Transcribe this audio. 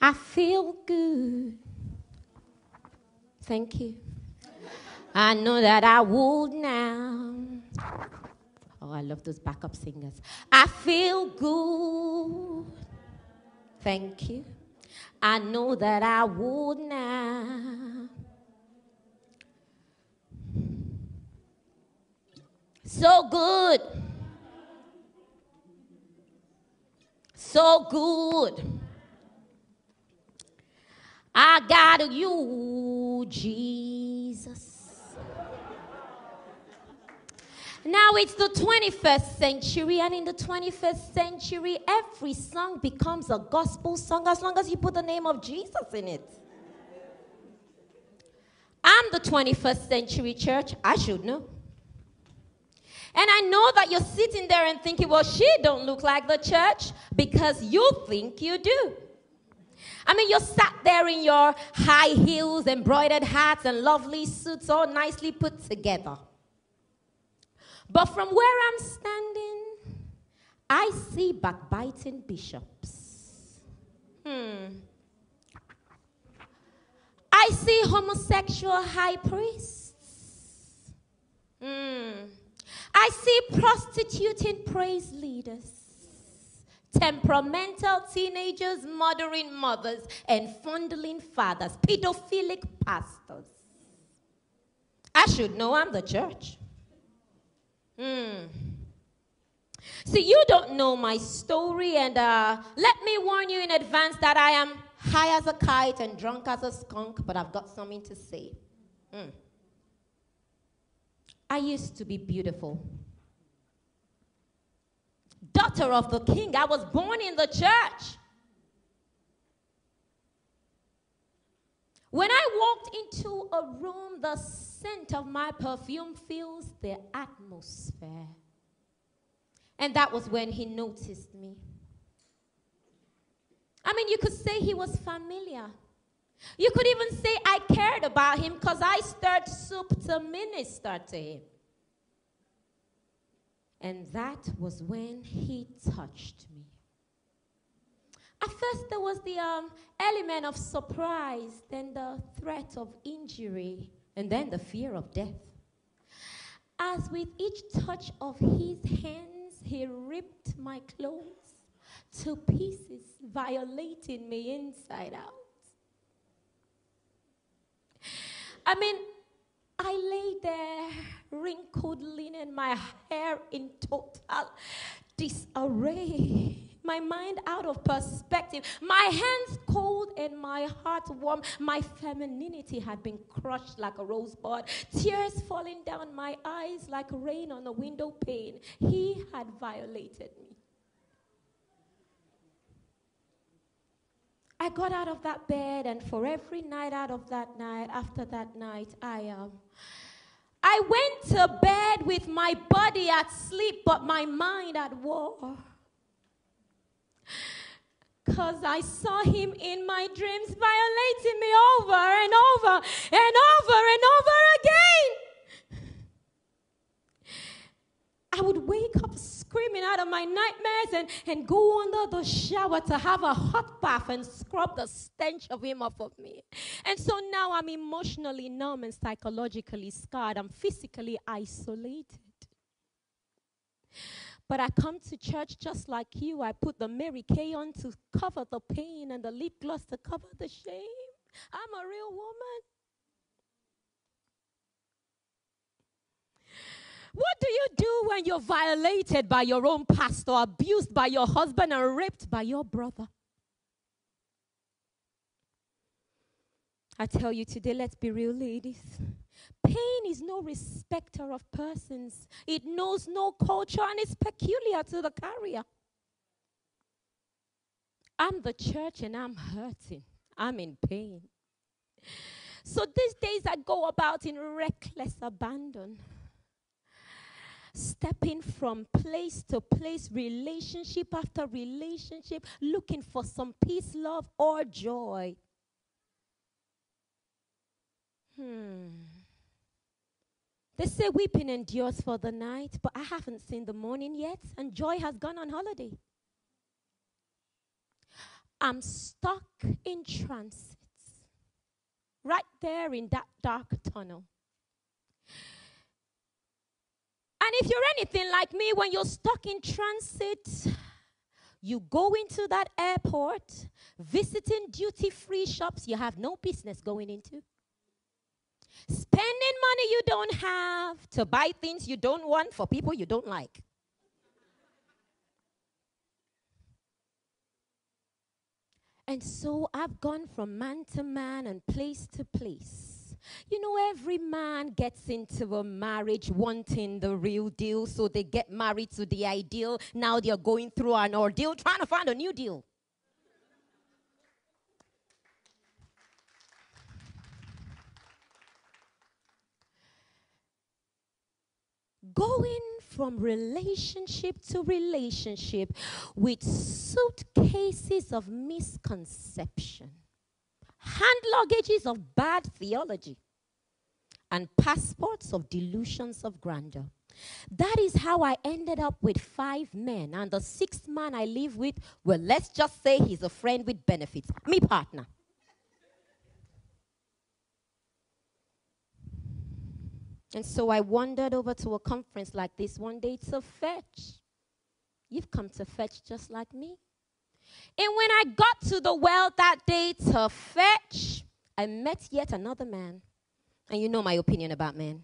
I feel good. Thank you. I know that I would now. Oh, I love those backup singers. I feel good. Thank you. I know that I would now. So good. So good. I got you, Jesus. Now it's the 21st century, and in the 21st century, every song becomes a gospel song as long as you put the name of Jesus in it. I'm the 21st century church. I should know. And I know that you're sitting there and thinking, well, she don't look like the church, because you think you do. I mean, you're sat there in your high heels, embroidered hats, and lovely suits all nicely put together. But from where I'm standing, I see backbiting bishops. I see homosexual high priests. I see prostituting praise leaders, temperamental teenagers murdering mothers and fondling fathers, pedophilic pastors. I should know I'm the church. See, you don't know my story, and let me warn you in advance that I am high as a kite and drunk as a skunk, but I've got something to say. I used to be beautiful. Daughter of the king. I was born in the church. When I walked into a room, the scent of my perfume fills the atmosphere. And that was when he noticed me. I mean, you could say he was familiar. You could even say I cared about him because I stirred soup to minister to him. And that was when he touched me. At first, there was the element of surprise, then the threat of injury, and then the fear of death. As with each touch of his hands, he ripped my clothes to pieces, violating me inside out. I mean, I lay there, wrinkled linen, my hair in total disarray, my mind out of perspective, my hands cold and my heart warm. My femininity had been crushed like a rosebud, tears falling down my eyes like rain on a window pane. He had violated me. I got out of that bed, and for every night out of that night, after that night, I went to bed with my body at sleep, but my mind at war. Because I saw him in my dreams violating me over and over and over and over again. I would wake up screaming out of my nightmares and go under the shower to have a hot bath and scrub the stench of him off of me. And so now I'm emotionally numb and psychologically scarred. I'm physically isolated. But I come to church just like you. I put the Mary Kay on to cover the pain and the lip gloss to cover the shame. I'm a real woman. What do you do when you're violated by your own pastor, abused by your husband, and raped by your brother? I tell you today, let's be real, ladies. Pain is no respecter of persons. It knows no culture, and it's peculiar to the carrier. I'm the church, and I'm hurting. I'm in pain. So these days I go about in reckless abandon, stepping from place to place, relationship after relationship, looking for some peace, love, or joy. They say weeping endures for the night, but I haven't seen the morning yet, and joy has gone on holiday. I'm stuck in transit, right there in that dark tunnel. And if you're anything like me, when you're stuck in transit, you go into that airport, visiting duty-free shops you have no business going into, spending money you don't have to buy things you don't want for people you don't like. And so I've gone from man to man and place to place. You know, every man gets into a marriage wanting the real deal, so they get married to the ideal. Now they're going through an ordeal trying to find a new deal. Going from relationship to relationship with suitcases of misconception, hand luggages of bad theology, and passports of delusions of grandeur. That is how I ended up with 5 men. And the 6th man I live with, well, let's just say he's a friend with benefits. Me partner. And so I wandered over to a conference like this one day to fetch. You've come to fetch just like me. And when I got to the well that day to fetch, I met yet another man. And you know my opinion about men.